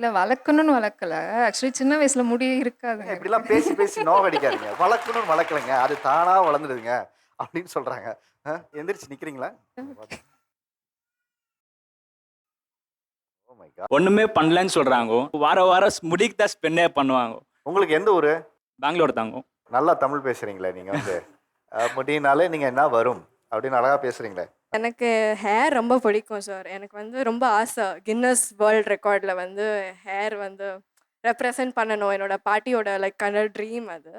இல்ல வளர்க்கணும்னு வளர்க்கல. ஆக்சுவலி சின்ன வயசுல முடி இருக்காதுங்க எனக்கு. இப்படிலாம் பேசி பேசி நோகடிக்காதீங்க. வளர்க்கணும்னு வளர்க்கலங்க. அது தானா வளர்ந்துடுதுங்க அப்படின்னு சொல்றாங்க. எந்திரிச்சு நிக்கிறீங்களா? Oh my God! ஒண்ணுமே பண்ணலன்னு சொல்றாங்க. வாரம் வாரம் முடிக்கு தான் ஸ்பெண்டே பண்ணுவாங்க. உங்களுக்கு எந்த ஊரு? பெங்களூர் தாங்க. நல்லா தமிழ் பேசுறீங்களே நீங்க வந்து. முடினாலே நீங்க என்ன வரும்? அப்படின்னு அழகா பேசுறீங்களே. எனக்கு ஹேர் ரொம்ப பிடிக்கும் சார். எனக்கு வந்து ரொம்ப ஆசை. கின்னஸ் வேர்ல்ட் ரெக்கார்ட்ல வந்து ஹேர் வந்து ரெப்ரசன்ட் பண்ணணும். என்னோட பாட்டியோட கனல் ட்ரீம் அது.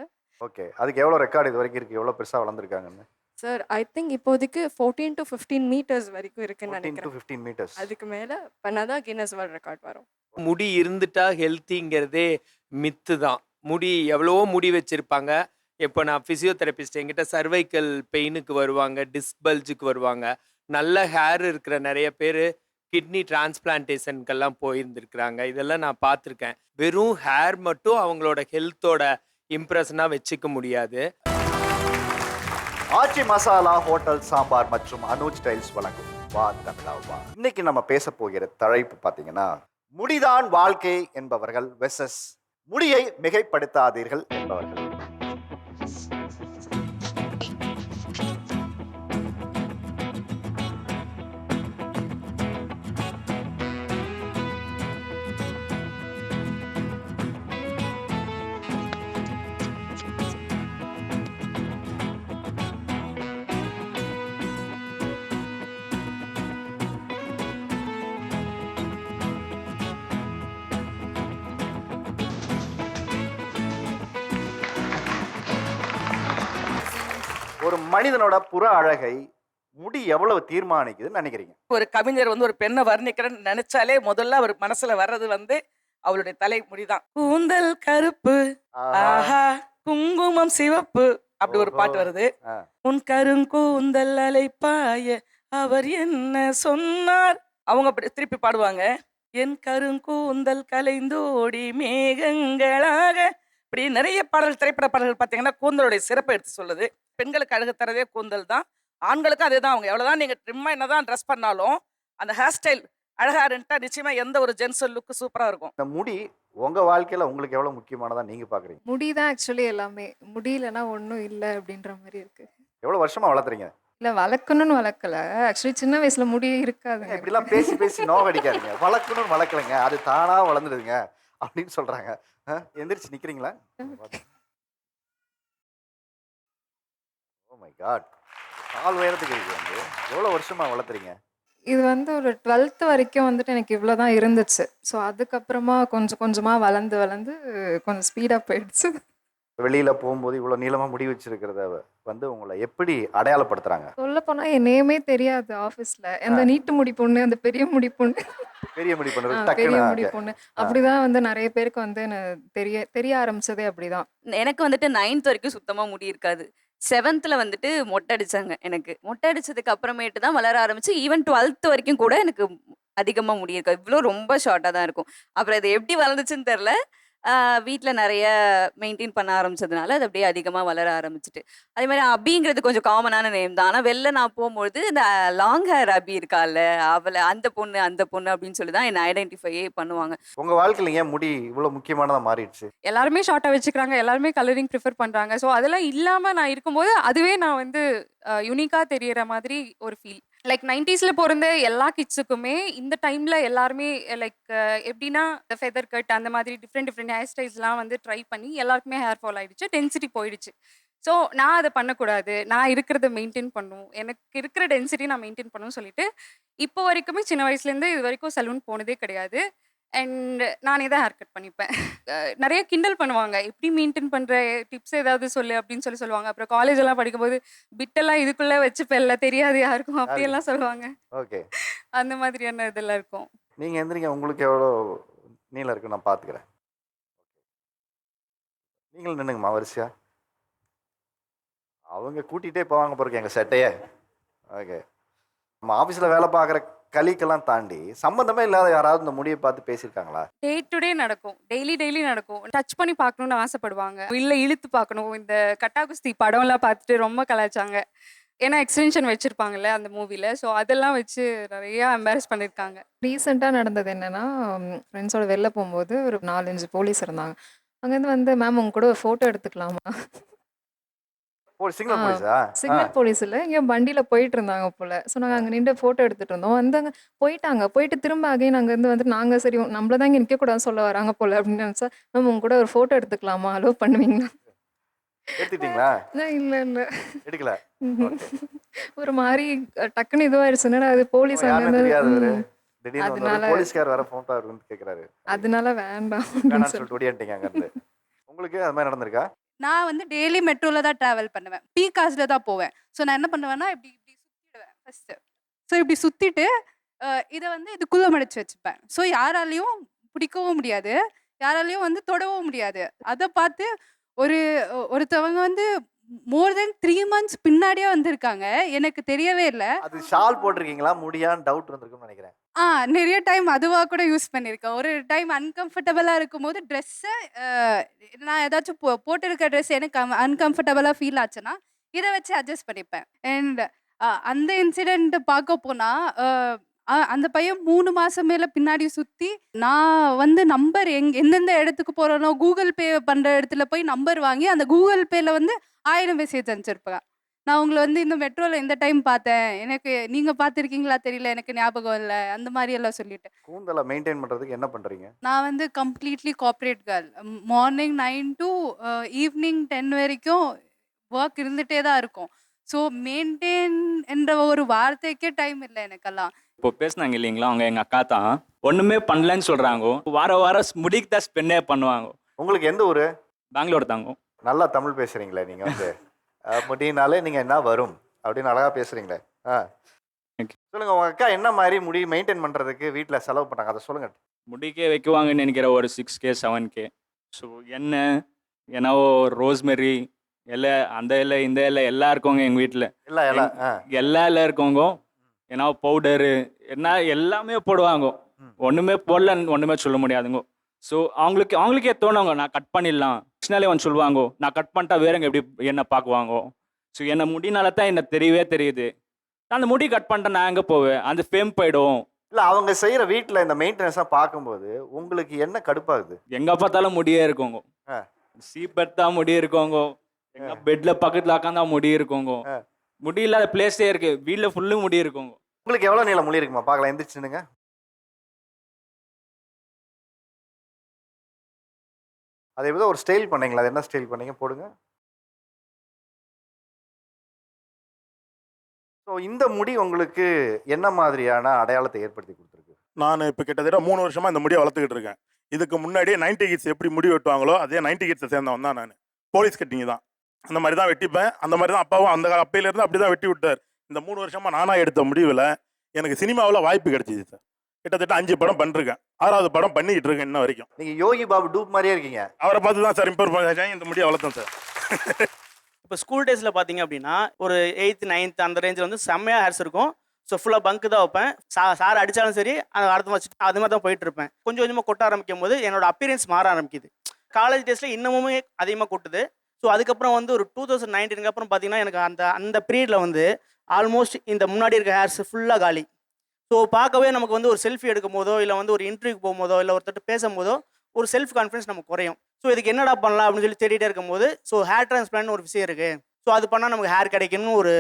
ஓகே. அதுக்கு எவ்வளோ ரெக்கார்ட் இதுவரைக்கும் இருக்கு? எவ்வளோ பெருசா வளர்ந்துருக்காங்கன்னு? சார் ஐ திங்க் இப்போதைக்கு 14 to 15 மீட்டர்ஸ் வரைக்கும் இருக்குன்னு 14 to நினைக்கிறேன். 15 மீட்டர்ஸ். அதுக்கு மேல பண்ணாதான் கின்னஸ் வேர்ல்ட் ரெக்கார்ட் வரும். முடி இருந்துட்டா ஹெல்த்திங்கிறதே மித்து தான். முடி எவ்வளவோ முடி வச்சிருப்பாங்க. இப்போ நான் ஃபிசியோதெரபிஸ்ட் என்கிட்ட சர்வைக்கல் பெயினுக்கு வருவாங்க, டிஸ்க் பல்ஜுக்கு வருவாங்க. நல்ல ஹேர் இருக்கிற நிறைய பேர் கிட்னி டிரான்ஸ்பிளான்டேஷனுக்கெல்லாம் போயிருந்துருக்குறாங்க. இதெல்லாம் நான் பார்த்துருக்கேன். வெறும் ஹேர் மட்டும் அவங்களோட ஹெல்த்தோட இம்ப்ரெஷனாக வச்சுக்க முடியாது. ஆச்சி மசாலா ஹோட்டல் சாம்பார் மற்றும் அனுஜ் டைல்ஸ் வழங்கும் வா தமிழா வா. இன்னைக்கு நம்ம பேச போகிற தலைப்பு பார்த்தீங்கன்னா, முடிதான் வாழ்க்கை என்பவர்கள் வெர்சஸ் முடியை மிகைப்படுத்தாதீர்கள் என்பவர்கள். ஒரு மனிதனோட புற அழகை முடி எவ்வளவு தீர்மானிக்குதுன்னு நினைக்கிறீங்க? ஒரு கவிஞர் வந்து ஒரு பெண்ணை வர்ணிக்கிறேன்னு நினைச்சாலே முதல்ல அவர் மனசுல வர்றது வந்து அவளுடைய தலைமுடிதான். கூந்தல் கருப்பு, ஆஹா குங்குமம் சிவப்பு, அப்படி ஒரு பாட்டு வருது. உன் கருங்கூந்தல் அலைப்பாய அவர் என்ன சொன்னார், அவங்க அப்படி திருப்பி பாடுவாங்க. என் கருங்கூந்தல் கலைந்தோடி மேகங்களாக. இப்படி நிறைய பாடல்கள், திரைப்பட பாடல்கள் பார்த்தீங்கன்னா கூந்தலுடைய சிறப்பை எடுத்து சொல்லுது. பெண்களுக்கு அழகு தரதே கூந்தல் தான், ஆண்களுக்கும் அதே தான். அவங்க எவ்வளவுதான் நீங்க ட்ரிம்மா என்னதான் ட்ரெஸ் பண்ணாலும் அந்த ஹேர் ஸ்டைல் அழகா இருந்துட்டா நிச்சயமா எந்த ஒரு ஜென்ஸ் லுக் சூப்பரா இருக்கும். இந்த முடி உங்க வாழ்க்கையில உங்களுக்கு எவ்வளவு முக்கியமானதா நீங்க பாக்குறீங்க? முடி தான் ஆக்சுவலி எல்லாமே. முடி இல்லைன்னா ஒண்ணும் இல்ல அப்படின்ற மாரி இருக்கு. எவ்வளவு வருஷமா வளர்த்துறீங்க? இல்ல வளர்க்கணும்னு வளர்க்கல. ஆக்சுவலி சின்ன வயசுல முடி இருக்காதுங்க எனக்கு. இப்படிலாம் பேசி பேசி நோகடிக்காதீங்க. வளர்க்கணும்னு வளர்க்கலங்க. அது தானா வளர்ந்துடுதுங்க அப்படின்னு சொல்றாங்க. எந்திரிச்சு நிக்கிறீங்களா? Oh my God! கால் உயரத்துக்கு இருக்கு வந்து. எவ்வளவு வருஷமா வளர்த்துறீங்க? இது வந்து ஒரு 12th வரைக்கும் வந்துட்டு எனக்கு இவ்வளோதான் இருந்துச்சு. ஸோ அதுக்கப்புறமா கொஞ்சம் கொஞ்சமா வளர்ந்து வளர்ந்து கொஞ்சம் ஸ்பீடா போயிடுச்சு. வெளியில போகும்போது இவ்வளவு நீளமா முடி வச்சிருக்கிறத வந்து உங்களை எப்படி அடையாளப்படுத்துறாங்க? சொல்லப்போனா என் நேமே தெரியாது ஆஃபீஸ்ல. அந்த நீட்டு முடி பொண்ணு, அந்த பெரிய முடி பொண்ணு, பெரிய முடி பண்ணுறது பெரிய டக்குன்னு முடி பொண்ணு அப்படிதான் வந்து நிறைய பேருக்கு வந்து தெரிய தெரிய ஆரம்பிச்சதே அப்படிதான். எனக்கு வந்துட்டு 9th வரைக்கும் சுத்தமா முடி இருக்காது. 7th வந்துட்டு மொட்டை அடிச்சாங்க எனக்கு. மொட்டை அடிச்சதுக்கு அப்புறமேட்டு தான் வளர ஆரம்பிச்சு. ஈவன் 12th வரைக்கும் கூட எனக்கு அதிகமா முடி இருக்காது. இவ்ளோ ரொம்ப ஷார்ட்டா தான் இருக்கும். அப்புறம் இது எப்படி வளர்ந்துச்சுன்னு தெரியல. வீட்ல நெறைய மெயின்டெயின் பண்ண ஆரம்பிச்சதுனால, அது அப்படியே அதிகமா வளர ஆரம்பிச்சுட்டு. அதே மாரி அபிங்கிறது கொஞ்சம் காமனான நேம் தான். ஆனா வெளில நான் போம்பொழுது இந்த லாங் ஹேர் அபி இருக்கால்ல, அவள அந்த பொண்ணு அப்படின்னு சொல்லி தான் என்ன ஐடென்டிஃபையே பண்ணுவாங்க. உங்க வாழ்க்கையில ஏன் முடி இவ்வளவு முக்கியமானதா மாறிடுச்சு? எல்லாருமே ஷார்ட்டா வச்சுக்கிறாங்க. எல்லாருமே கலரிங் ப்ரிஃபர் பண்றாங்க. ஸோ அதெல்லாம் இல்லாம நான் இருக்கும்போது, அதுவே நான் வந்து யூனிக்கா தெரியற மாதிரி ஒரு ஃபீல். லைக் 90ஸ்ல பொறந்த எல்லா கிட்ஸுக்குமே இந்த டைம்ல எல்லாருமே எப்படின்னா ஃபெதர் கட் அந்த மாதிரி டிஃப்ரெண்ட் ஹேர் ஸ்டைல்ஸ்லாம் வந்து ட்ரை பண்ணி எல்லாருக்குமே ஹேர் ஃபால் ஆயிடுச்சு. டென்சிட்டி போயிடுச்சு. ஸோ நான் அதை பண்ணக்கூடாது. நான் இருக்கிறத மெயின்டைன் பண்ணணும். எனக்கு இருக்கிற டென்சிட்டி நான் மெயின்டைன் பண்ணணும்னு சொல்லிட்டு, இப்போ வரைக்குமே சின்ன வயசுலேருந்து இது வரைக்கும் சலூன் போனதே கிடையாது. அண்ட் நானே தான் ஹேர் கட் பண்ணிப்பேன். நிறைய கிண்டல் பண்ணுவாங்க. எப்படி மெயின்டைன் பண்ற? டிப்ஸ் ஏதாவது சொல்லு அப்படின்னு சொல்லுவாங்க. அப்புறம் காலேஜ் எல்லாம் படிக்கும்போது பிட்டெல்லாம் இதுக்குள்ள வச்சுப்பேன்ல, தெரியாது யாருக்கும் அப்படியெல்லாம் சொல்லுவாங்க. ஓகே. அந்த மாதிரியான இதெல்லாம் இருக்கும். நீங்க எந்திரிங்க. உங்களுக்கு எவ்வளோ நீளம் இருக்கு நான் பார்த்துக்கிறேன். நீங்களும் நின்னுங்கம்மா வரிசையா. அவங்க கூட்டிகிட்டே போவாங்க பிறகு எங்கள் செட்டையே. ஓகே. நம்ம ஆஃபீஸில் வேலை பார்க்குற கலிக்கெல்லாம் தாண்டி சம்மந்தமே இல்லாத யாராவது இந்த முடியை பார்த்து பேசியிருக்காங்களா? டே டு டே நடக்கும். டெய்லி நடக்கும். டச் பண்ணி பார்க்கணும்னு ஆசைப்படுவாங்க. இல்ல இழுத்து பார்க்கணும். இந்த கட்டா குஸ்தி படம்லாம் பார்த்துட்டு ரொம்ப கலாய்ச்சாங்க. ஏன்னா எக்ஸ்டென்ஷன் வச்சிருப்பாங்கல்ல அந்த மூவில. ஸோ அதெல்லாம் வச்சு நிறைய எம்பாரஸ் பண்ணியிருக்காங்க. ரீசெண்டா நடந்தது என்னன்னா, ஃப்ரெண்ட்ஸோட வெளில போம்போது ஒரு 4, 5 போலீஸ் இருந்தாங்க. அங்கேருந்து வந்து, "மேம் உங்க கூட ஒரு ஃபோட்டோ எடுத்துக்கலாமா?" ஆ சிக்னல் போலீஸா? சிக்னல் போலீஸ் இல்ல. எங்கேயோ வண்டியில போயிட்டுருந்தாங்க போல. ஸோ நாங்க அங்க நின்று ஃபோட்டோ எடுத்துட்டு இருந்தோம். வந்தாங்க, போயிட்டாங்க. போயிட்டு திரும்ப அகைன் அங்கேருந்து வந்துட்டு நாங்க சரி நம்மள தான் இங்க நிக்கக்கூடாதுன்னு சொல்ல வராங்க போல அப்படின்னு நெனச்சா, "மேம் உங்க கூட ஒரு ஃபோட்டோ எடுத்துக்கலாமா? அலோவ் பண்ணுவீங்களா?" எடுத்துக்கிட்டீங்களா? இல்ல, இல்ல. எடுக்கல. ம்ஹ்ம். ஓகே. ஒரு மாரி டக்குன்னு இதுவாயிருச்சு. என்னடா அது போலீஸ் யாருன்னு அங்கேருந்து தெரியாதவரு. திடீர்னு வந்தவரு அதனால போலீஸ்கார் வேற ஃபோன் வந்து கேட்குறாரு. அதனால வேண்டாம் அப்படின்னு வேணான்னு சொல்லி. சொல்லிட்டு ஓடியான்ட்டீங்க அங்கேருந்து. உங்களுக்கு அது மாதிரி நடந்திருக்கா? நான் வந்து டெய்லி மெட்ரோல தான் ட்ராவல் பண்ணுவேன். பீக் ஹார்ஸ்ல தான் போவேன். ஸோ நான் என்ன பண்ணுவேன்னா, இப்படி இப்படி சுத்திடுவேன் ஃபர்ஸ்ட்டு. ஸோ இப்படி சுத்திட்டு, இத வந்து இதுக்குள்ள மடிச்சு வச்சுப்பேன். ஸோ யாராலயும் பிடிக்கவும் முடியாது. யாராலயும் வந்து தொடவும் முடியாது. அத பார்த்து ஒரு ஒருத்தவங்க வந்து மோர் தென் 3 மந்த்ஸ் பின்னாடியே வந்திருக்காங்க. எனக்கு தெரியவே இல்ல. அது ஷால் போட்டிருக்கீங்களா? முடியான்னு டவுட் இருந்திருக்கும்னு நினைக்கிறேன். நெறைய டைம் அதுவா கூட யூஸ் பண்ணியிருக்கேன். ஒரு டைம் அன்கம்ஃபர்டபுளா இருக்கும்போது ட்ரெஸ்ஸ நான் ஏதாச்சும் போட்டிருக்க ட்ரெஸ் எனக்கு அன்கம்ஃபர்டபுளா ஃபீல் ஆச்சுன்னா, இத வச்சு அட்ஜஸ்ட் பண்ணிப்பேன். அண்ட் அந்த இன்சிடென்ட் பார்க்க போனா, அந்த பையன் 3 மாசம் மேல பின்னாடி சுத்தி, நான் வந்து நம்பர் எந்தெந்த இடத்துக்கு போறேனோ, கூகுள் பே பண்ற இடத்துல போய் நம்பர் வாங்கி, அந்த கூகுள் பேல வந்து 1000 மெசேஜ் அனுப்பிச்சிருப்பேன். நான் உங்கள வந்து இந்த மெட்ரோல இந்த டைம் பார்த்தேன். எனக்கு நீங்க பார்த்துருக்கீங்களா தெரியல. எனக்கு ஞாபகம் இல்ல. அந்த மாரி எல்லாம் சொல்லிட்டு. கூந்தலை மெயின்டைன் பண்றதுக்கு என்ன பண்றீங்க? நான் வந்து completely corporate girl. Morning 9 to evening 10 வரைக்கும் வொர்க் இருந்துட்டே தான் இருக்கும். ஸோ மெயின்டெயின் என்ற ஒரு வார்த்தைக்கே டைம் இல்ல எனக்கெல்லாம். இப்போ பேசுனாங்க இல்லைங்களா, அவங்க எங்க அக்கா தான். ஒண்ணுமே பண்ணலன்னு சொல்றாங்க. வாரம் முடிக்கு தான் ஸ்பெண்டே பண்ணுவாங்க. உங்களுக்கு எந்த ஊரு? பெங்களூர் தாங்க. நல்லா தமிழ் பேசுறீங்களே நீங்க வந்து. முடினாலே நீங்க என்ன வரும் அப்படின்னு அழகா பேசுறீங்களே. Thank you. சொல்லுங்க, உங்க அக்கா என்ன மாதிரி முடி மெயின்டைன் பண்றதுக்கு வீட்ல செலவு பண்ணாங்க, அதை சொல்லுங்க. முடிக்கே வைக்குவாங்கன்னு நினைக்கிற ஒரு 6K 7K. ஸோ எண்ணெய், என்னவோ ரோஸ்மெரி இலை, அந்த இலை இந்த இலை எல்லாம் இருக்கவங்க எங்கள் வீட்டில். எல்லாம் எல்லா இலை இருக்கவங்க ஏன்னா பவுடரு என்ன எல்லாமே போடுவாங்க. ஒன்றுமே போடலன்னு ஒன்றுமே சொல்ல முடியாதுங்க. ஸோ அவங்களுக்கே தோணுங்க, நான் கட் பண்ணிடலாம். பிரச்சனாலே வந்து சொல்லுவாங்க, நான் கட் பண்ணிட்டா வேறங்க எப்படி என்ன பார்க்குவாங்க. ஸோ என்னை முடினால தான் என்ன தெரியவே தெரியுது. நான் அந்த முடி கட் பண்ணிட்டேன், நான் எங்கே போவேன், அந்த ஃபேம் போயிடும். இல்ல அவங்க செய்யற வீட்ல இந்த மெயின்டெனன்ஸா பார்க்கும்போது உங்களுக்கு என்ன கடுப்பாகுது? எங்கே பார்த்தாலும் முடியே இருக்கோங்க. சீப்பெட் தான் முடி இருக்கோங்க. எங்க பெட்ல பக்கத்துல உட்காந்தா முடி இருக்கோங்க. முடி இல்லாத பிளேஸே இருக்கு, வீட்டில் ஃபுல்லும் முடி இருக்கோங்க. உங்களுக்கு எவ்வளவு நீளம் முடி இருக்குமா? பார்க்கலாம், எந்திரிச்சுனுங்க. அதை ஏதோ ஒரு ஸ்டைல் பண்ணீங்களா? அது என்ன ஸ்டைல் பண்ணீங்க? போடுங்க. ஸோ இந்த முடி உங்களுக்கு என்ன மாதிரியான அடையாளத்தை ஏற்படுத்தி கொடுத்துருக்கு? நான் இப்போ கிட்டத்தட்ட 3 வருஷமா இந்த முடியை வளர்த்துக்கிட்டு இருக்கேன். இதுக்கு முன்னாடியே 90 கிட்ஸ் எப்படி முடி வெட்டுவாங்களோ அதே 90 கிட்ஸை சேர்ந்தவன் தான் நான். போலீஸ் கட்டிங் தான், அந்த மாதிரி தான் வெட்டிப்பேன். அந்த மாதிரி தான் அப்பாவும் அந்த அப்பையிலேருந்து அப்படி தான் வெட்டி விட்டார். இந்த 3 வருஷமா நானாக எடுத்த முடிவில் எனக்கு சினிமாவில் வாய்ப்பு கிடைச்சிது சார். கிட்டத்தட்ட 5 படம் பண்ணிருக்கேன். 6வது படம் பண்ணிக்கிட்டு இருக்கேன் இன்ன வரைக்கும். நீங்க யோகி பாபு டூப் மாதிரியே இருக்கீங்க. அவரை பார்த்து தான் சார் இம்ப்ரூவ் பண்ணி இந்த முடியை வளர்த்தேன் சார். இப்போ ஸ்கூல் டேஸில் பார்த்தீங்க அப்படின்னா ஒரு 8th 9th அந்த ரேஞ்சில் வந்து செம்மையாக ஹேர்ஸ் இருக்கும். ஸோ ஃபுல்லாக பங்கு தான் வைப்பேன். சார் அடித்தாலும் சரி அதை அடுத்து வச்சுட்டு அது மாதிரி தான் போயிட்டு இருப்பேன். கொஞ்சம் கொஞ்சமாக கொட்ட ஆரம்பிக்கும் போது என்னோட அப்பியரன்ஸ் மாற ஆரம்பிக்குது. காலேஜ் டேஸில் இன்னமுமே அதிகமாக கொட்டுது. ஸோ அதுக்கப்புறம் வந்து ஒரு 2019 அப்புறம் பார்த்தீங்கன்னா எனக்கு அந்த பீரியடில் வந்து ஆல்மோஸ்ட் இந்த முன்னாடி இருக்க ஹேர்ஸ் ஃபுல்லாக காலி. ஸோ பார்க்கவே நமக்கு வந்து ஒரு செல்ஃபி எடுக்கும் போதோ இல்லை வந்து ஒரு இன்டர்வியூக்கு போகும்போதோ இல்லை ஒருத்தர் பேசும்போதோ ஒரு செல்ஃப் கான்ஃபிடன்ஸ் நமக்கு குறையும். ஸோ இதுக்கு என்னடா பண்ணலாம் அப்படின்னு சொல்லி தேடிட்டே இருக்கும்போது ஸோ ஹேர் டிரான்ஸ்பிளான்ட் ஒரு விஷயம் இருக்குது. ஸோ அது பண்ணால் நமக்கு ஹேர் கிடைக்குன்னு ஒரு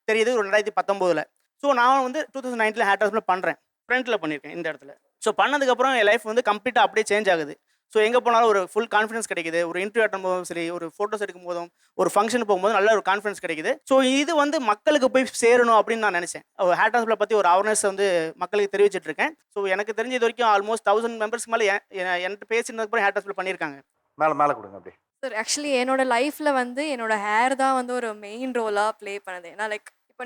தெரியுது ஒரு 2019. ஸோ நான் வந்து 2019 ஹேர் டிரான்ஸ்பிளான்ட் பண்ணுறேன். ஃப்ரண்ட்டில் பண்ணியிருக்கேன் இந்த இடத்துல. ஸோ பண்ணதுக்கப்புறம் என் லைஃப் வந்து கம்ப்ளீட்டாக அப்படியே சேஞ்ச் ஆகுது. ஸோ எங்கே போனாலும் ஒரு ஃபுல் கான்ஃபிடன்ஸ் கிடைக்குது. ஒரு இன்டர்வியூ அட்டன் போதும் சரி, ஒரு ஃபோட்டோஸ் எடுக்கும் போதும், ஒரு ஃபங்க்ஷன் போகும்போது நல்ல ஒரு கான்ஃபிடன்ஸ் கிடைக்குது. ஸோ இது வந்து மக்களுக்கு போய் சேரணும் அப்படின்னு நான் நினச்சேன். ஹேர் டிரான்ஸ்பிளான்ட் பற்றி ஒரு அவேர்னஸ் வந்து மக்களுக்கு தெரிவிச்சிட்டு இருக்கேன். ஸோ எனக்கு தெரிஞ்ச இது வரைக்கும் ஆல்மோஸ்ட் 1000 மெம்பர்ஸ்க்கு மேலே என்கிட்ட பேசினதுக்கப்புறம் ஹேர் டிரான்ஸ்பிளான்ட் பண்ணியிருக்காங்க. மேலே கொடுங்க அப்படி. சார் ஆக்சுவலி என்னோட லைஃப்பில் வந்து என்னோட ஹேர் தான் வந்து ஒரு மெயின் ரோலாக ப்ளே பண்ணுது. ஏன்னா லைக் இப்போ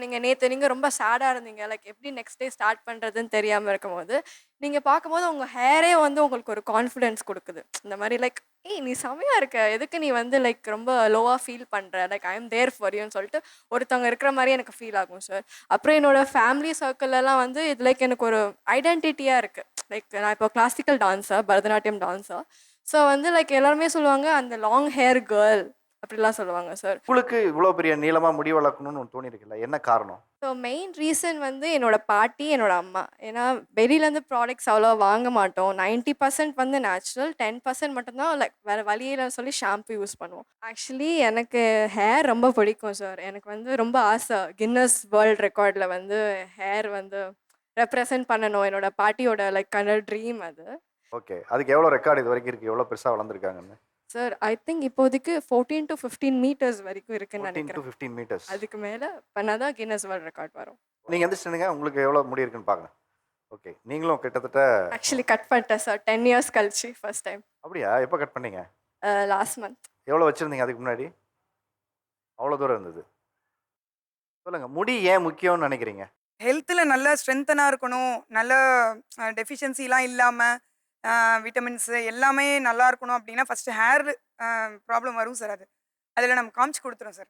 நீங்கள் ரொம்ப சேடாக இருந்தீங்க, லைக் எப்படி நெக்ஸ்ட் டே ஸ்டார்ட் பண்ணுறதுன்னு தெரியாமல் இருக்கும்போது நீங்கள் பார்க்கும்போது உங்கள் ஹேரே வந்து உங்களுக்கு ஒரு கான்ஃபிடென்ஸ் கொடுக்குது. இந்த மாதிரி லைக் நீ செமையாக இருக்க, எதுக்கு நீ வந்து லைக் ரொம்ப லோவாக ஃபீல் பண்ணுற, like I am there for யூன்னு சொல்லிட்டு ஒருத்தவங்க இருக்கிற மாதிரி எனக்கு ஃபீல் ஆகும் சார். அப்புறம் என்னோட ஃபேமிலி சர்க்கிள்லாம் வந்து இது லைக் எனக்கு ஒரு ஐடென்டிட்டியாக இருக்குது. லைக் நான் இப்போ classical dancer, Bharatanatyam dancer. So வந்து லைக் எல்லாருமே சொல்லுவாங்க அந்த லாங் ஹேர் கேர்ள் அப்படிலாம் சொல்லுவாங்க சார். உங்களுக்கு இவ்வளோ பெரிய நீளமா முடி வளர்க்கணும்னு தோணி இருக்குல்ல, என்ன காரணம்? ஸோ மெயின் ரீசன் வந்து என்னோட பாட்டி, என்னோட அம்மா. ஏன்னா வெளியிலேருந்து ப்ராடக்ட்ஸ் அவ்வளோவா வாங்க மாட்டோம். 90% வந்து நேச்சுரல், 10% மட்டும்தான் லைக் வேறு வழியிலன்னு சொல்லி ஷாம்பு யூஸ் பண்ணுவோம். ஆக்சுவலி எனக்கு ஹேர் ரொம்ப பிடிக்கும் சார். எனக்கு வந்து ரொம்ப ஆசை கின்னஸ் வேர்ல்ட் ரெக்கார்டில் வந்து ஹேர் வந்து ரெப்ரசன்ட் பண்ணணும். என்னோட பாட்டியோட லைக் ட்ரீம் அது. ஓகே. அதுக்கு எவ்வளோ ரெக்கார்டு இது வரைக்கும் இருக்கு? எவ்வளோ பெருசா வளர்ந்துருக்காங்கன்னு? சார் ஐ திங்க் இப்போதைக்கு 14 to 15 மீட்டர்ஸ் வரைக்கும் இருக்குன்னு 14 to நினைக்கிறேன். 15 மீட்டர்ஸ். அதுக்கு மேலே பண்ணாதான் கின்னஸ் வேர்ல்ட் ரெக்கார்ட் வரும். நீங்க எந்திரிச்சுங்க, உங்களுக்கு எவ்வளோ முடி இருக்குன்னு பார்க்கலாம். ஓகே. நீங்களும் கிட்டத்தட்ட ஆக்சுவலி கட் பண்ணிட்டேன் சார் 10 இயர்ஸ் கழிச்சு ஃபர்ஸ்ட் டைம் அப்படியா? எப்போ கட் பண்ணீங்க? Last month. எவ்வளோ வச்சிருந்தீங்க அதுக்கு முன்னாடி? அவ்வளோ தூரம் இருந்தது. சொல்லுங்க, முடி ஏன் முக்கியம்னு நினைக்கிறீங்க? ஹெல்த்தில் நல்ல ஸ்ட்ரென்த்தனாக இருக்கணும், நல்ல டெஃபிஷியன்சிலாம் இல்லாமல் விட்டமின்ஸு எல்லாமே நல்லா இருக்கணும் அப்படின்னா ஃபஸ்ட்டு ஹேர் ப்ராப்ளம் வரும் சார். அதில் நம்ம காமிச்சு கொடுத்துரும் சார்.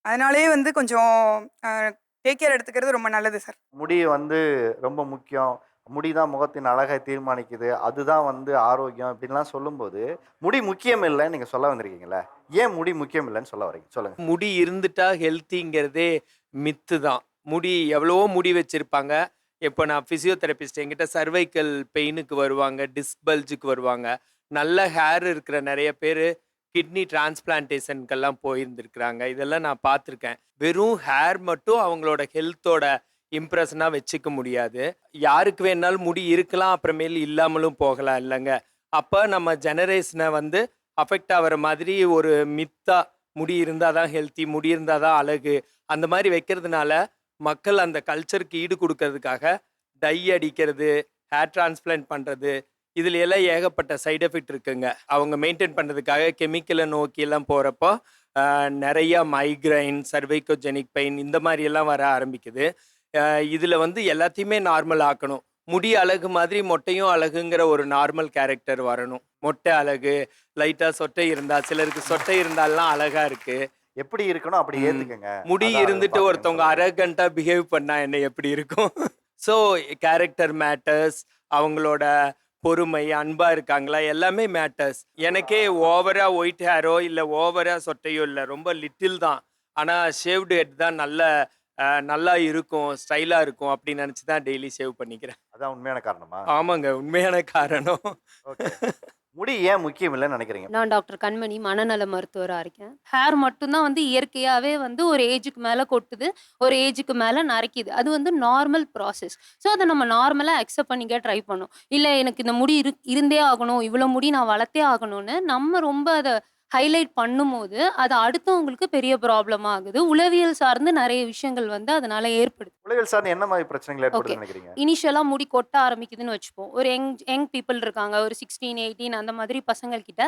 அதனாலேயே வந்து கொஞ்சம் டேக் கேர் எடுத்துக்கிறது ரொம்ப நல்லது சார். முடி வந்து ரொம்ப முக்கியம். முடி தான் முகத்தின் அழகை தீர்மானிக்குது. அதுதான் வந்து ஆரோக்கியம் இப்படின்லாம் சொல்லும்போது, முடி முக்கியம் இல்லைன்னு நீங்கள் சொல்ல வந்திருக்கீங்களே, ஏன் முடி முக்கியம் இல்லைன்னு சொல்ல வரீங்க? சொல்லுங்க. முடி இருந்துட்டா ஹெல்த்திங்கிறதே மித்து தான். முடி எவ்வளவோ முடி வச்சுருப்பாங்க. இப்போ நான் ஃபிசியோதெரபிஸ்ட், என்கிட்ட சர்வைக்கல் பெயினுக்கு வருவாங்க, டிஸ்க் பல்ஜுக்கு வருவாங்க. நல்ல ஹேர் இருக்கிற நிறைய பேர் கிட்னி டிரான்ஸ்பிளான்டேஷனுக்கெல்லாம் போயிருந்துருக்குறாங்க. இதெல்லாம் நான் பார்த்துருக்கேன். வெறும் ஹேர் மட்டும் அவங்களோட ஹெல்த்தோட இம்ப்ரெஷனாக வச்சுக்க முடியாது. யாருக்கு வேணாலும் முடி இருக்கலாம், அப்புறமேல் இல்லாமலும் போகலாம் இல்லைங்க. அப்போ நம்ம ஜெனரேஷனை வந்து அஃபெக்ட் ஆகிற மாதிரி ஒரு மித்தா முடி இருந்தால் தான் ஹெல்த்தி, முடி இருந்தால் தான் அழகு, அந்த மாதிரி வைக்கிறதுனால மக்கள் அந்த கல்ச்சருக்கு ஈடு கொடுக்கறதுக்காக டை அடிக்கிறது, ஹேர் டிரான்ஸ்பிளான்ட் பண்ணுறது, இதில் எல்லாம் ஏகப்பட்ட சைடு எஃபெக்ட் இருக்குங்க. அவங்க மெயின்டைன் பண்ணுறதுக்காக கெமிக்கலை நோக்கியெல்லாம் போகிறப்போ நிறையா மைக்ரைன், சர்வைக்கோஜெனிக் பெயின் இந்த மாதிரியெல்லாம் வர ஆரம்பிக்குது. இதில் வந்து எல்லாத்தையுமே நார்மல் ஆக்கணும். முடி அழகு மாதிரி மொட்டையும் அழகுங்கிற ஒரு நார்மல் கேரக்டர் வரணும். மொட்டை அழகு, லைட்டாக சொட்டை இருந்தால், சிலருக்கு சொட்டை இருந்தாலாம் அழகாக இருக்குது. எப்படி இருக்கணும் அப்படி ஏத்துக்கங்க. முடி இருந்துட்டு ஒருத்தவங்க அரகண்டா பிஹேவ் பண்ணா என்ன எப்படி இருக்கும்? ஸோ கேரக்டர் மேட்டர்ஸ், அவங்களோட பொறுமை, அன்பா இருக்காங்களா, எல்லாமே மேட்டர்ஸ். எனக்கே ஓவரா ஒயிட் ஹேரோ இல்லை ஓவரா சொட்டையோ இல்லை, ரொம்ப லிட்டில் தான். ஆனால் ஷேவ்டு ஹெட் தான் நல்லா இருக்கும், ஸ்டைலாக இருக்கும் அப்படின்னு நினச்சி தான் டெய்லி ஷேவ் பண்ணிக்கிறேன். அதான் உண்மையான காரணமா? ஆமாங்க, உண்மையான காரணம். ஓகே. முடி ஏன் முக்கியம் இல்லைன்னு நினைக்கிறீங்க? நான் டாக்டர் கண்மணி, மனநல மருத்துவராக இருக்கேன். ஹேர் மட்டும்தான் வந்து இயற்கையாகவே வந்து ஒரு ஏஜுக்கு மேலே கொட்டுது, ஒரு ஏஜுக்கு மேலே நரைக்குது. அது வந்து நார்மல் ப்ராசஸ். ஸோ அதை நம்ம நார்மலாக அக்செப்ட் பண்ணிக்க ட்ரை பண்ணோம். இல்லை எனக்கு இந்த முடி இருந்தே ஆகணும், இவ்வளோ முடி நான் வளர்த்தே ஆகணும்னு நம்ம ரொம்ப அதை ஹைலைட் பண்ணும்போது அது அடுத்தவங்களுக்கு பெரிய ப்ராப்ளம் ஆகுது. உளவியல் சார்ந்து நிறைய விஷயங்கள் வந்து அதனால ஏற்படுது. உளவியல் சார்ந்து என்ன மாதிரி பிரச்சனைகள் ஓகே, ஏற்படுதுன்னு நினைக்கிறீங்க? இனிஷியலாக முடி கொட்ட ஆரம்பிக்குதுன்னு வச்சுப்போம். ஒரு யங் பீப்புள் இருக்காங்க, ஒரு 16, 18 அந்த மாதிரி பசங்கள்கிட்ட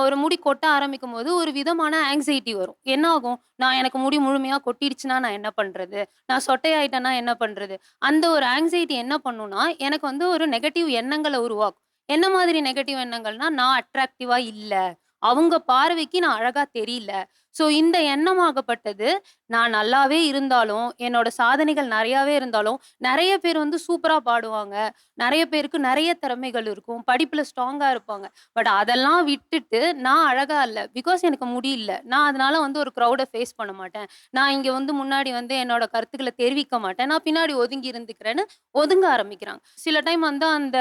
ஒரு முடி கொட்ட ஆரம்பிக்கும் போது ஒரு விதமான ஆங்ஸைட்டி வரும். என்ன ஆகும், எனக்கு முடி முழுமையாக கொட்டிடுச்சுன்னா நான் என்ன பண்ணுறது, நான் சொட்டையாயிட்டேன்னா என்ன பண்ணுறது, அந்த ஒரு ஆங்ஸைட்டி என்ன பண்ணுன்னா எனக்கு வந்து ஒரு நெகட்டிவ் எண்ணங்களை உருவாக்கும். என்ன மாதிரி நெகட்டிவ் எண்ணங்கள்னா, நான் அட்ராக்டிவாக இல்லை, அவங்க பார்வைக்கு நான் அழகா தெரியல. ஸோ இந்த எண்ணமாகப்பட்டது நான் நல்லாவே இருந்தாலும், என்னோட சாதனைகள் நிறையாவே இருந்தாலும், நிறைய பேர் வந்து சூப்பராக பாடுவாங்க, நிறைய பேருக்கு நிறைய திறமைகள் இருக்கும், படிப்பில் ஸ்ட்ராங்காக இருப்பாங்க. பட் அதெல்லாம் விட்டுட்டு நான் அழகா இல்லை, பிகாஸ் எனக்கு முடியல, நான் அதனால வந்து ஒரு க்ரௌடை ஃபேஸ் பண்ண மாட்டேன், நான் இங்கே வந்து முன்னாடி வந்து என்னோட கருத்துக்களை தெரிவிக்க மாட்டேன், நான் பின்னாடி ஒதுங்கி இருந்துக்கிறேன்னு ஒதுங்க ஆரம்பிக்கிறாங்க. சில டைம் வந்து அந்த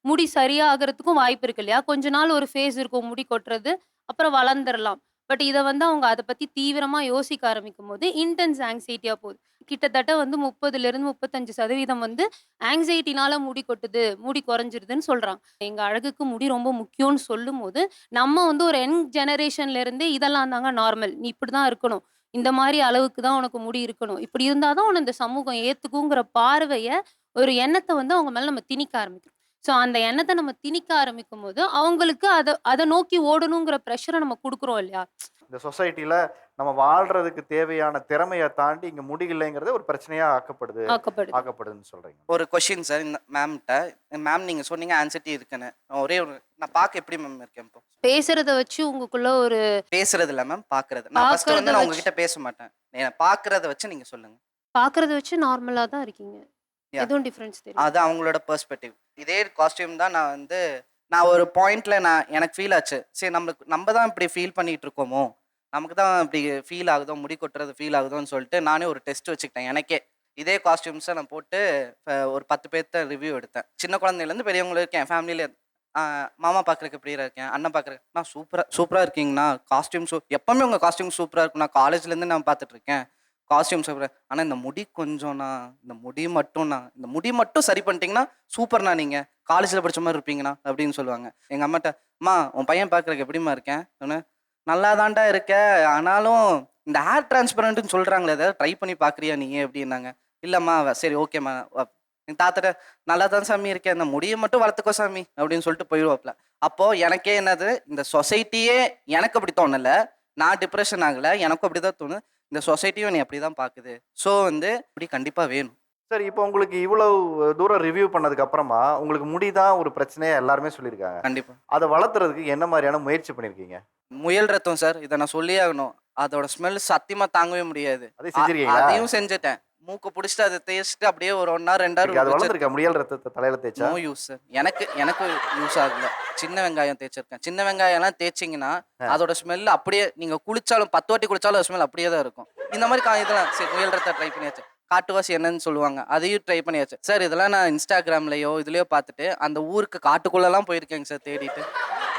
முடி சரியாகிறதுக்கும் வாய்ப்பு இருக்கு இல்லையா? கொஞ்ச நாள் ஒரு ஃபேஸ் இருக்கும் முடி கொட்டுறது, அப்புறம் வளர்ந்துடலாம். பட் இதை வந்து அவங்க அதை பற்றி தீவிரமாக யோசிக்க ஆரம்பிக்கும் போது இன்டென்ஸ் ஆங்ஸைட்டியாக போகுது. கிட்டத்தட்ட வந்து 30% 35% வந்து ஆங்ஸைட்டினால முடி கொட்டுது, முடி குறைஞ்சிருதுன்னு சொல்கிறாங்க. எங்கள் அழகுக்கு முடி ரொம்ப முக்கியம்னு சொல்லும் போது நம்ம வந்து ஒரு யங் ஜெனரேஷன்லேருந்தே இதெல்லாம் தாங்க நார்மல், நீ இப்படி தான் இருக்கணும், இந்த மாதிரி அளவுக்கு தான் உனக்கு முடி இருக்கணும், இப்படி இருந்தால் தான் உன்னை இந்த சமூகம் ஏற்றுக்குங்கிற பார்வையை, ஒரு எண்ணத்தை வந்து அவங்க மேலே நம்ம திணிக்க ஆரம்பிக்கிறோம். ஸோ அந்த எண்ணத்தை நம்ம திணிக்க ஆரம்பிக்கும் போது அவங்களுக்கு அதை நோக்கி ஓடணுங்கிற ப்ரெஷரை நம்ம கொடுக்குறோம் இல்லையா? இந்த சொசைட்டில நம்ம வாழ்றதுக்கு தேவையான திறமையை தாண்டி இங்க முடி இல்லைங்கிறது ஒரு பிரச்சனையா ஆக்கப்படுதுன்னு சொல்றீங்க. ஒரு கொஸ்டின் சார் இந்த மேம்கிட்ட. மேம் நீங்கள் சொன்னீங்க ஆன்சைட்டி இருக்குன்னு. ஒரே ஒரு நான் பார்க்க எப்படி மேம் இருக்கேன் இப்போ? பேசுறத வச்சு உங்களுக்குள்ள ஒரு பேசுறது இல்லை மேம், பார்க்கறது. நான் ஃபர்ஸ்ட் வந்து நான் உங்ககிட்ட பேச மாட்டேன், பார்க்கறத வச்சு நீங்கள் சொல்லுங்க. பார்க்கறத வச்சு நார்மலாக தான் இருக்கீங்க, எதுவும் டிஃபரன்ஸ் தெரியும். அது அவங்களோட பெர்ஸ்பெக்டிவ். இதே காஸ்டியூம் தான் நான் ஒரு பாயிண்ட்ல எனக்கு ஃபீல் ஆச்சு, சரி நம்ம தான் இப்படி ஃபீல் பண்ணிட்டு இருக்கோமோ, நமக்கு தான் இப்படி ஃபீல் ஆகுதோ, முடி கொட்டுறது ஃபீல் ஆகுதோன்னு சொல்லிட்டு நானே ஒரு டெஸ்ட் வச்சுக்கிட்டேன் எனக்கே. இதே காஸ்டியூம்ஸை நான் போட்டு ஒரு 10 பேர்த்த ரிவ்யூ எடுத்தேன். சின்ன குழந்தையிலேருந்து பெரியவங்களும் இருக்கேன் ஃபேமிலியில். மாமா பார்க்குறக்கு எப்படி இருக்கேன், அண்ணன் பார்க்குறக்கு நான் சூப்பராக இருக்கீங்கண்ணா, காஸ்டியூம் எப்போவுமே உங்கள் காஸ்டியூம் சூப்பராக இருக்கும், நான் காலேஜ்லேருந்து நான் பார்த்துட்ருக்கேன் காஸ்டியூம் சூப்பராக. ஆனால் இந்த முடி கொஞ்சம்ண்ணா, இந்த முடி மட்டும் சரி பண்ணிட்டீங்கன்னா சூப்பர்ண்ணா, நீங்கள் காலேஜில் படித்த மாதிரி இருப்பீங்கண்ணா அப்படின்னு சொல்லுவாங்க. எங்கள் அம்மாட்ட, அம்மா உன் பையன் பார்க்குறக்கு எப்படிம்மா இருக்கேன், நல்லா தான்டா இருக்க, ஆனாலும் இந்த ஹேர் டிரான்ஸ்பரண்ட்னு சொல்கிறாங்களே, ஏதாவது ட்ரை பண்ணி பார்க்குறியா நீ அப்படின்னாங்க. இல்லைம்மா சரி ஓகேம்மா, எங்கள் தாத்தட்ட நல்லா தான் சாமி இருக்கேன், இந்த முடியை மட்டும் வளர்த்துக்கோ சாமி அப்படின்னு சொல்லிட்டு போயிடுவாப்ல. அப்போது எனக்கே என்னது, இந்த சொசைட்டியே எனக்கு அப்படி தோணலை, நான் டிப்ரெஷன் ஆகலை, எனக்கும் அப்படி தான் தோணுது, இந்த சொசைட்டியும் நீ அப்படி தான் பார்க்குது. ஸோ இப்படி கண்டிப்பாக வேணும். சரி, இப்போ உங்களுக்கு இவ்வளவு தூரம் ரிவ்யூ பண்ணதுக்கு அப்புறமா உங்களுக்கு முடிதான் ஒரு பிரச்சனையா எல்லாருமே சொல்லியிருக்காங்க. கண்டிப்பாக அதை வளர்த்துறதுக்கு என்ன மாதிரியான முயற்சி பண்ணியிருக்கீங்க? முயல் ரத்தம் சார், இதை நான் சொல்லியே ஆகணும். அதோட ஸ்மெல் சத்தியமாக தாங்கவே முடியாது. அதை செஞ்சிருக்கீங்களா? அதையும் செஞ்சுட்டேன். மூக்கு பிடிச்சிட்டு அதை தேய்ச்சிட்டு அப்படியே ஒரு 1 hour 2 hour அது வளர்ந்துருக்கா? முயல் ரத்தத்தை தலையில தேய்ச்சா? No use sir. எனக்கு யூஸ் ஆகல. சின்ன வெங்காயம் தேய்ச்சிருக்கேன். சின்ன வெங்காயம்லாம் தேய்ச்சிங்கன்னா அதோட ஸ்மெல் அப்படியே, நீங்கள் குளிச்சாலும் 10 வாட்டி குளிச்சாலும் ஸ்மெல் அப்படியே தான் இருக்கும். இந்த மாதிரி இதெல்லாம் சரி, முயல் ரத்தம் ட்ரை பண்ணியாச்சு. காட்டுவாசி என்னன்னு சொல்லுவாங்க, அதையும் ட்ரை பண்ணியாச்சு சார். இதெல்லாம் நான் இன்ஸ்டாகிராம்லையோ இதுலையோ பார்த்துட்டு அந்த ஊருக்கு காட்டுக்குள்ளெல்லாம் போயிருக்கேங்க சார்.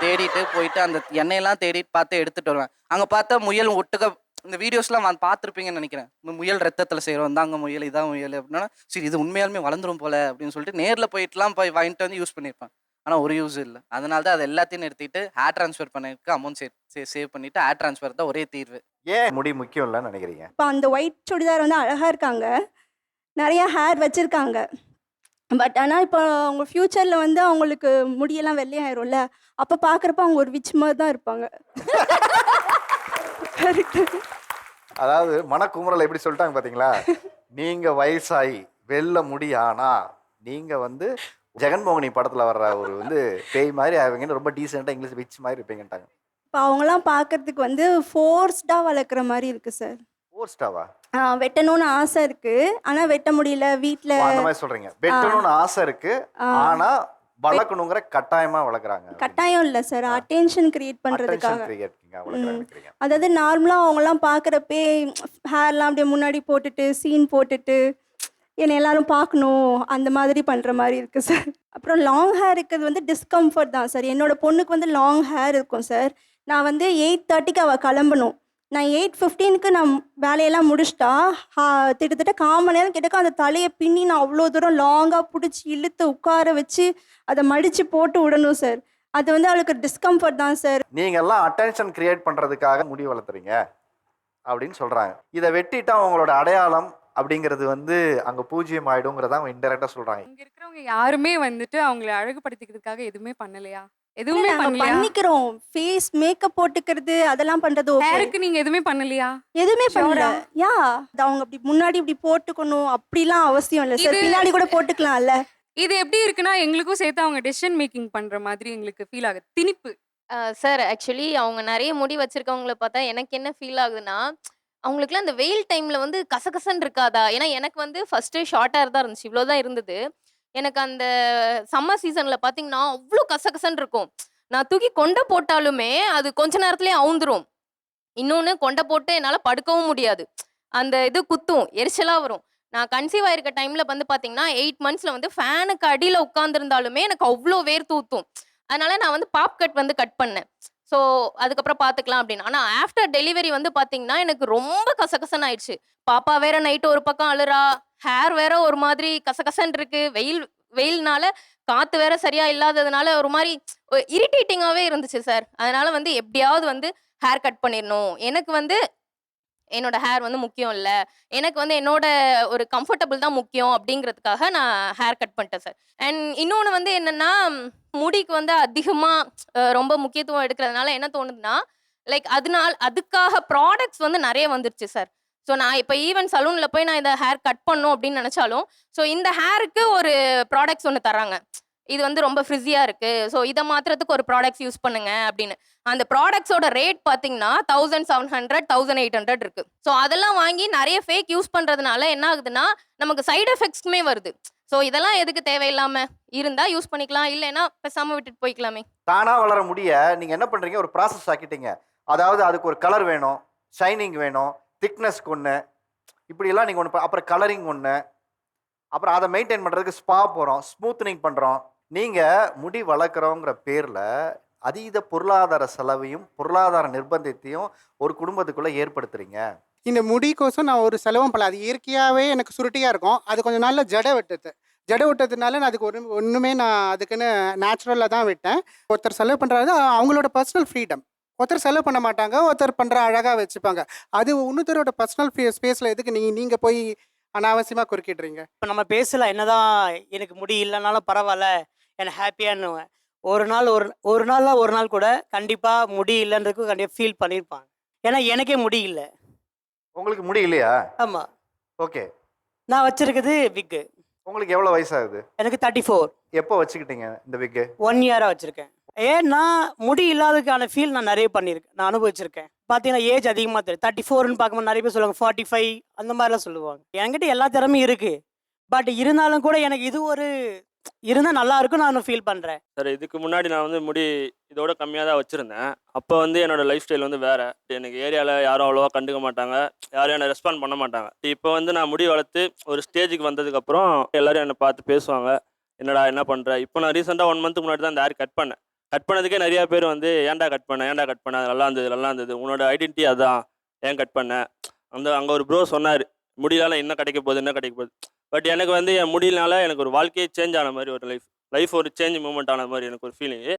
தேடிட்டு போயிட்டு அந்த எண்ணெயெல்லாம் தேடிட்டு பார்த்து எடுத்துகிட்டு வருவேன். அங்கே பார்த்தா முயல் ஒட்டுக்க, இந்த வீடியோஸ்லாம் பார்த்துருப்பீங்கன்னு நினைக்கிறேன், முயல் ரத்தத்தில் செய்கிறோம், தாங்க முயல், இதான் முயல் அப்படின்னா, சரி இது உண்மையாலுமே வளர்ந்துரும் போல அப்படின்னு சொல்லிட்டு நேரில் போயிட்டுலாம் வாங்கிட்டு வந்து யூஸ் பண்ணியிருப்பேன். ஆனால் ஒரு யூஸ் இல்லை. அதனால தான் அது எல்லாத்தையும் நிறுத்திட்டு ஹேர் ட்ரான்ஸ்ஃபர் பண்ணிருக்கு, அமௌண்ட் சேவ் பண்ணிவிட்டு ஹேர் ட்ரான்ஸ்ஃபர் தான் ஒரே தீர்வு. ஏன் முடி முக்கியம் இல்லைன்னு நினைக்கிறீங்க? இப்போ அந்த ஒயிட் சுடிதார் வந்து அழகாக இருக்காங்க, நிறையா ஹேர் வச்சுருக்காங்க. பட் ஆனால் இப்போ அவங்க ஃப்யூச்சரில் வந்து அவங்களுக்கு முடியெல்லாம் வெள்ளையாயிரும்ல, அப்போ பார்க்குறப்ப அவங்க ஒரு விச் மாதிரி தான் இருப்பாங்க. கரெக்டு. அதாவது மனக்குமுறல் எப்படி சொல்லிட்டாங்க பார்த்தீங்களா? நீங்கள் வயசாகி வெள்ளை முடி ஆனா நீங்கள் ஜெகன்மோகினி படத்தில் வர்ற ஒரு பேய் மாதிரி ஆவீங்கன்னு, ரொம்ப டீசெண்டாக இங்கிலீஷ் விச் மாதிரி இருப்பீங்கன்ட்டாங்க. இப்போ அவங்களாம் பார்க்கறதுக்கு ஃபோர்ஸ்டாக வளர்க்குற மாதிரி இருக்குது சார். ஃபோர்ஸ்டாவா? வெட்டணும்னு ஆசை இருக்குது, ஆனால் வெட்ட முடியல வீட்டில். அந்த மாதிரி சொல்கிறீங்க. வெட்டணும்னு ஆசை இருக்குது, ஆனால் வளர்க்கணுங்கிற கட்டாயமாக வளர்க்குறாங்க. கட்டாயம் இல்லை சார், அட்டென்ஷன் கிரியேட் பண்ணுறதுக்காக. வளர்க்குறாங்க. அதாவது நார்மலாக அவங்களாம் பார்க்குறப்பே ஹேர்லாம் அப்படியே முன்னாடி போட்டுட்டு சீன் போட்டுட்டு என்னை எல்லாரும் பார்க்கணும் அந்த மாதிரி பண்ணுற மாதிரி இருக்குது சார். அப்புறம் லாங் ஹேர் இருக்கிறது டிஸ்கம்ஃபர்ட் தான் சார். என்னோட பொண்ணுக்கு லாங் ஹேர் இருக்கும் சார். நான் 8:30க்கு அவள் கிளம்பணும், நான் 8:15க்கு நான் வேலையெல்லாம் முடிச்சிட்டா கிட்டத்தட்ட 1/4 மணி நேரம் கிட்டக்க அந்த தலையை பின்னி நான் அவ்வளோ தூரம் லாங்காக பிடிச்சி இழுத்து உட்கார வச்சு அதை மடித்து போட்டு விடணும் சார். அது அவளுக்கு டிஸ்கம்ஃபர்ட் தான் சார். நீங்கள்லாம் அட்டென்ஷன் கிரியேட் பண்ணுறதுக்காக முடி வளர்த்துறீங்க அப்படின்னு சொல்கிறாங்க. இதை வெட்டிட்டா அவங்களோட அடையாளம் அப்படிங்கிறது அங்கே பூஜ்ஜியம் ஆகிடுங்கிறத அவங்க இன்டெரக்டாக சொல்கிறாங்க. இங்கே இருக்கிறவங்க யாருமே அவங்களை அழகுபடுத்திக்கிறதுக்காக எதுவுமே பண்ணலையா? எதுவுமே பண்ணலையா? பண்ணிக்கிறோம். ஃபேஸ் மேக்கப் போட்டுக்கிறது அதெல்லாம் பண்றது ஓகே. ஹேருக்கு நீங்க எதுவுமே பண்ணலையா? எதுவுமே பண்ணல. யா அவங்க அப்படி முன்னாடி இப்படி போட்டுக்கணும் அப்படிலாம் அவசியம் இல்லை சார். பின்னாடி கூட போட்டுக்கலாம்ல. இது எப்படி இருக்குன்னா எங்களுக்கும் சேர்த்து அவங்க டெசிஷன் மேக்கிங் பண்ற மாதிரி எங்களுக்கு ஃபீல் ஆகுது. திணிப்பு. சார் ஆக்சுவலி அவங்க நிறைய முடி வச்சிருக்கவங்கள பார்த்தா எனக்கு என்ன ஃபீல் ஆகுதுன்னா, அவங்களுக்குலாம் அந்த வெயில் டைம்ல கசகசன்னு இருக்காதா? ஏன்னா எனக்கு ஃபர்ஸ்ட் ஷார்ட் ஹேர் தான் இருந்துச்சு, இவ்வளோதான் இருந்தது. எனக்கு அந்த சம்மர் சீசன்ல பாத்தீங்கன்னா அவ்வளோ கசகசன்னு இருக்கும். நான் தூக்கி கொண்டை போட்டாலுமே அது கொஞ்ச நேரத்துலயே அவுந்துரும். இன்னொன்று கொண்டை போட்டு என்னால் படுக்கவும் முடியாது, அந்த இது குத்தும், எரிச்சலா வரும். நான் கன்சீவ் ஆயிருக்க டைம்ல பாத்தீங்கன்னா 8 monthsல ஃபேனுக்கு அடியில் உட்காந்துருந்தாலுமே எனக்கு அவ்வளோ வேர்த்து ஊத்தும். அதனால நான் பாப் கட் கட் பண்ணேன். ஸோ அதுக்கப்புறம் பார்த்துக்கலாம் அப்படின்னு. ஆனால் ஆஃப்டர் டெலிவரி பார்த்தீங்கன்னா எனக்கு ரொம்ப கசகசன்னு ஆயிடுச்சு. பாப்பா வேற நைட்டு ஒரு பக்கம் அழுறா, ஹேர் வேற ஒரு மாதிரி கசகசன் இருக்கு, வெயில்னால காற்று வேற சரியா இல்லாததுனால ஒரு மாதிரி இரிட்டேட்டிங்காகவே இருந்துச்சு சார். அதனால எப்படியாவது ஹேர் கட் பண்ணிடணும். எனக்கு என்னோட ஹேர் முக்கியம் இல்லை, எனக்கு என்னோட ஒரு கம்ஃபர்டபுள் தான் முக்கியம் அப்படிங்கிறதுக்காக நான் ஹேர் கட் பண்ணிட்டேன் சார். அண்ட் இன்னொன்று என்னன்னா, முடிக்கு அதிகமாக ரொம்ப முக்கியத்துவம் எடுக்கிறதுனால என்ன தோணுதுன்னா, லைக் அதுக்காக ப்ராடக்ட்ஸ் நிறைய வந்துருச்சு சார். ஸோ நான் இப்போ ஈவன் சலூனில் போய் நான் இந்த ஹேர் கட் பண்ணணும் அப்படின்னு நினச்சாலும், ஸோ இந்த ஹேருக்கு ஒரு ப்ராடக்ட்ஸ் ஒன்று தராங்க. இது ரொம்ப ஃப்ரிஸியாக இருக்குது, ஸோ இதை மாத்திரத்துக்கு ஒரு ப்ராடக்ட்ஸ் யூஸ் பண்ணுங்க அப்படின்னு. அந்த ப்ராடக்ட்ஸோட ரேட் பார்த்தீங்கன்னா 1700 1800 இருக்குது. ஸோ அதெல்லாம் வாங்கி நிறைய ஃபேக் யூஸ் பண்ணுறதுனால என்ன ஆகுதுன்னா நமக்கு சைடு எஃபெக்ட்ஸுமே வருது. ஸோ இதெல்லாம் எதுக்கு தேவையில்லாமல் இருந்தால் யூஸ் பண்ணிக்கலாம், இல்லைன்னா பேசாமல் விட்டுட்டு போய்க்கலாமே. தானாக வளர முடிய நீங்கள் என்ன பண்ணுறீங்க, ஒரு ப்ராசஸ் ஆக்கிட்டீங்க. அதாவது அதுக்கு ஒரு கலர் வேணும், ஷைனிங் வேணும், திக்னஸ்க்கு ஒன்று, இப்படியெல்லாம் நீங்கள் ஒன்று, அப்புறம் கலரிங் ஒன்று, அப்புறம் அதை மெயின்டைன் பண்ணுறதுக்கு ஸ்பா போகிறோம், ஸ்மூத்தனிங் பண்ணுறோம். நீங்கள் முடி வளர்க்குறோங்கிற பேரில் அதீத பொருளாதார செலவையும் பொருளாதார நிர்பந்தத்தையும் ஒரு குடும்பத்துக்குள்ளே ஏற்படுத்துறீங்க. இந்த முடிக்கோசம் நான் ஒரு செலவும் பண்ணல. அது இயற்கையாகவே எனக்கு சுருட்டியாக இருக்கும். அது கொஞ்சம் நாள்ல ஜடை வெட்டுது. ஜடை விட்டதுனால நான் அதுக்கு ஒன்றுமே நான் அதுக்குன்னு நேச்சுரலாக தான் விட்டேன். ஒருத்தர் செலவு பண்ணுறது அவங்களோட பர்சனல் ஃப்ரீடம். ஒருத்தர் செலவு பண்ண மாட்டாங்க, ஒருத்தர் பண்ணுற அழகாக வச்சுப்பாங்க. அது இன்னொருத்தரோட பர்சனல் ஸ்பேஸில் எதுக்கு நீங்கள் போய் அனாவசியமாக குறுக்கிடுறீங்க? இப்போ நம்ம பேசலாம், என்னதான் எனக்கு முடி இல்லைனாலும் பரவாயில்ல, எனக்கு ஹாப்பியானுவேன். ஒரு நாள் கூட கண்டிப்பாக முடி இல்லைன்றதுக்கு கண்டிப்பாக ஃபீல் பண்ணியிருப்பாங்க. ஏன்னா எனக்கே முடி இல்லை. உங்களுக்கு முடி இல்லையா? ஆமாம். ஓகே. நான் வச்சிருக்குது விக்கு. உங்களுக்கு எவ்வளோ வயசாகுது? எனக்கு 34. எப்போ வச்சுக்கிட்டீங்க இந்த விக்கு? 1 இயராக வச்சுருக்கேன். ஏன்னா முடி இல்லாததுக்கான ஃபீல் நான் நிறைய பண்ணியிருக்கேன், நான் அனுபவிச்சிருக்கேன். பார்த்தீங்கன்னா ஏஜ் அதிகமாக தெரியும். 34ன்னு பார்க்கும்போது நிறைய பேர் சொல்லுவாங்க 45 அந்த மாதிரிலாம் சொல்லுவாங்க. என்கிட்ட எல்லா திறமையும் இருக்குது. பட் இருந்தாலும் கூட எனக்கு இது ஒரு இருந்தால் நல்லா இருக்கும் நான் ஃபீல் பண்ணுறேன். சார், இதுக்கு முன்னாடி நான் வந்து முடி இதோட கம்மியாக தான் வச்சுருந்தேன். அப்போ வந்து என்னோட லைஃப் ஸ்டைல் வந்து வேறு. எனக்கு ஏரியாவில் யாரும் அவ்வளோவா கண்டுக்க மாட்டாங்க, யாரும் என்னை ரெஸ்பாண்ட் பண்ண மாட்டாங்க. இப்போ வந்து நான் முடி வளர்த்து ஒரு ஸ்டேஜுக்கு வந்ததுக்கப்புறம் எல்லோரும் என்னை பார்த்து பேசுவாங்க, என்னடா என்ன பண்ணுற. இப்போ நான் ரீசெண்டாக 1 மந்த்துக்கு முன்னாடி தான் இந்த ஹேர் கட் பண்ணேன். கட் பண்ணதுக்கே நிறையா பேர் வந்து ஏன்டா கட் பண்ண அது நல்லா இருந்தது, உன்னோட ஐடென்டிட்டி அதான், ஏன் கட் பண்ண. அங்கே ஒரு ப்ரோ சொன்னார், முடியலால் என்ன கிடைக்க போகுது. பட் எனக்கு வந்து என் முடியலனால எனக்கு ஒரு வாழ்க்கையே சேஞ்ச் ஆன மாதிரி, ஒரு லைஃப் ஒரு சேஞ்ச் மூமெண்ட் ஆன மாதிரி எனக்கு ஒரு ஃபீலிங்கு.